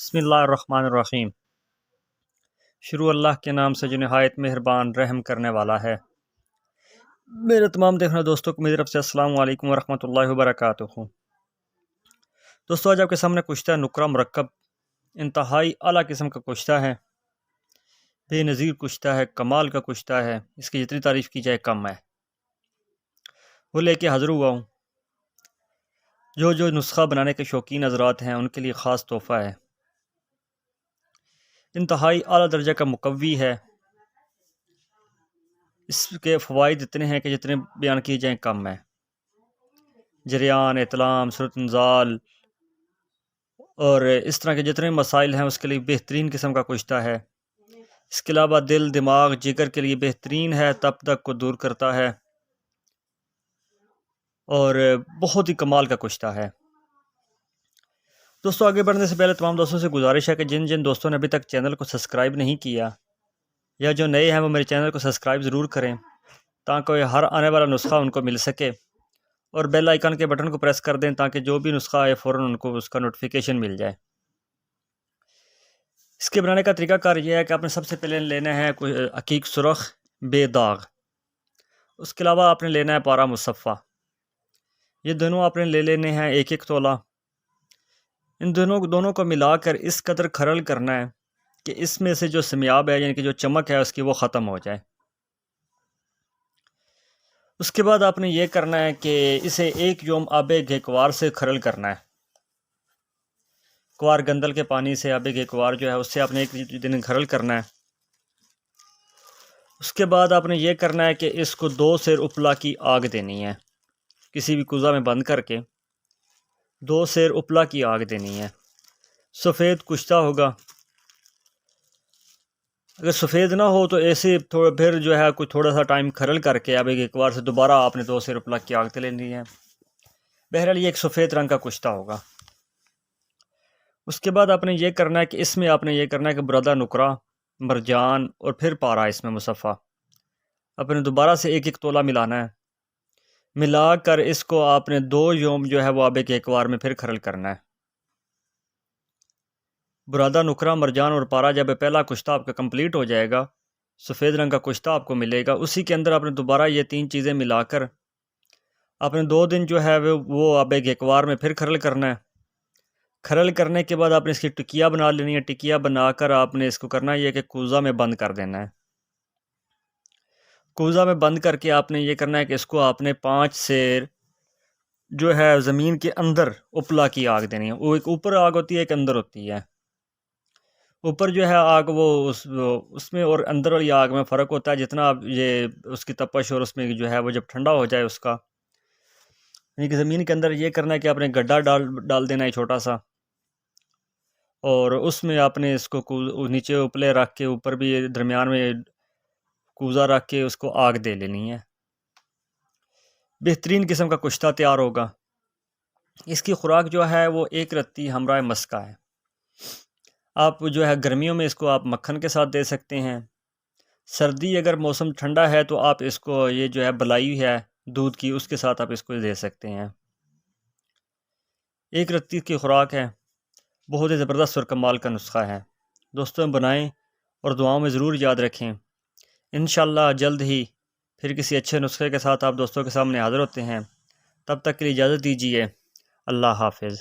بسم اللہ الرحمن الرحیم۔ شروع اللہ کے نام سے جو نہایت مہربان رحم کرنے والا ہے۔ میرے تمام دیکھنے دوستوں کو میری طرف سے السلام علیکم ورحمۃ اللہ وبرکاتہ۔ دوستو آج آپ کے سامنے کشتہ نکرہ مرکب انتہائی اعلیٰ قسم کا کشتہ ہے، بے نظیر کشتہ ہے، کمال کا کشتہ ہے، اس کی جتنی تعریف کی جائے کم ہے۔ وہ لے کے حاضر ہوا ہوں۔ جو نسخہ بنانے کے شوقین حضرات ہیں ان کے لیے خاص تحفہ ہے۔ انتہائی اعلیٰ درجہ کا مقوی ہے۔ اس کے فوائد اتنے ہیں کہ جتنے بیان کیے جائیں کم ہے۔ جریان، اطلام، صورت انزال اور اس طرح کے جتنے مسائل ہیں اس کے لیے بہترین قسم کا کشتہ ہے۔ اس کے علاوہ دل، دماغ، جگر کے لیے بہترین ہے، تپ تک کو دور کرتا ہے اور بہت ہی کمال کا کشتہ ہے۔ دوستو آگے بڑھنے سے پہلے تمام دوستوں سے گزارش ہے کہ جن دوستوں نے ابھی تک چینل کو سبسکرائب نہیں کیا یا جو نئے ہیں وہ میرے چینل کو سبسکرائب ضرور کریں تاکہ ہر آنے والا نسخہ ان کو مل سکے، اور بیل آئیکن کے بٹن کو پریس کر دیں تاکہ جو بھی نسخہ آئے فوراً ان کو اس کا نوٹیفیکیشن مل جائے۔ اس کے بنانے کا طریقہ کار یہ ہے کہ آپ نے سب سے پہلے لینا ہے عقیق سرخ بے داغ، اس کے علاوہ آپ نے لینا ہے پارا مصفہ۔ یہ دونوں آپ نے لے لینے ہیں 1 تولہ۔ ان دونوں کو ملا کر اس قدر کھرل کرنا ہے کہ اس میں سے جو سمیاب ہے یعنی کہ جو چمک ہے اس کی وہ ختم ہو جائے۔ اس کے بعد آپ نے یہ کرنا ہے کہ اسے 1 یوم آب گھیکوار سے کھرل کرنا ہے۔ کوار گندل کے پانی سے آب گھیکوار جو ہے اس سے آپ نے 1 دن کھرل کرنا ہے۔ اس کے بعد آپ نے یہ کرنا ہے کہ اس کو 2 سیر اپلا کی آگ دینی ہے، کسی بھی کوزہ میں بند کر کے 2 سیر اپلا کی آگ دینی ہے۔ سفید کشتہ ہوگا، اگر سفید نہ ہو تو ایسے پھر جو ہے کوئی تھوڑا سا ٹائم کھرل کر کے اب ایک بار سے دوبارہ آپ نے 2 سیر اپلا کی آگ لینی ہے۔ بہرحال یہ ایک سفید رنگ کا کشتہ ہوگا۔ اس کے بعد آپ نے یہ کرنا ہے کہ اس میں آپ نے یہ کرنا ہے کہ برادہ نکرہ، مرجان اور پھر پارا اس میں مصفہ آپ نے دوبارہ سے 1 تولہ ملانا ہے۔ ملا کر اس کو آپ نے 2 یوم جو ہے وہ آب گھیکوار میں پھر کھرل کرنا ہے۔ برادہ نکرہ، مرجان اور پارا جب پہلا کشتہ آپ کا کمپلیٹ ہو جائے گا، سفید رنگ کا کشتہ آپ کو ملے گا، اسی کے اندر آپ نے دوبارہ یہ 3 چیزیں ملا کر آپ نے 2 دن جو ہے وہ آب گھیکوار میں پھر کھرل کرنا ہے۔ کھرل کرنے کے بعد آپ نے اس کی ٹکیا بنا لینی ہے۔ ٹکیا بنا کر آپ نے اس کو کرنا یہ کہ کوزہ میں بند کر دینا ہے۔ کوزہ میں بند کر کے آپ نے یہ کرنا ہے کہ اس کو آپ نے 5 سیر جو ہے زمین کے اندر اپلا کی آگ دینی ہے۔ وہ ایک اوپر آگ ہوتی ہے، ایک اندر ہوتی ہے۔ اوپر جو ہے آگ وہ اس میں اور اندر والی آگ میں فرق ہوتا ہے، جتنا آپ یہ اس کی تپش اور اس میں جو ہے وہ جب ٹھنڈا ہو جائے اس کا یعنی کہ زمین کے اندر یہ کرنا ہے کہ آپ نے گڈھا ڈال دینا ہے چھوٹا سا، اور اس میں آپ نے اس کو نیچے اپلے رکھ کے اوپر بھی درمیان میں کوزہ رکھ کے اس کو آگ دے لینی ہے۔ بہترین قسم کا کشتہ تیار ہوگا۔ اس کی خوراک جو ہے وہ 1 رتی ہمراہ مسکہ ہے۔ آپ جو ہے گرمیوں میں اس کو آپ مکھن کے ساتھ دے سکتے ہیں۔ سردی اگر موسم ٹھنڈا ہے تو آپ اس کو یہ جو ہے بلائی ہے دودھ کی اس کے ساتھ آپ اس کو دے سکتے ہیں۔ 1 رتی کی خوراک ہے، بہت ہی زبردست اور کمال کا نسخہ ہے۔ دوستوں بنائیں اور دعاؤں میں ضرور یاد رکھیں۔ انشاءاللہ جلد ہی پھر کسی اچھے نسخے کے ساتھ آپ دوستوں کے سامنے حاضر ہوتے ہیں۔ تب تک کے لیے اجازت دیجیے۔ اللہ حافظ۔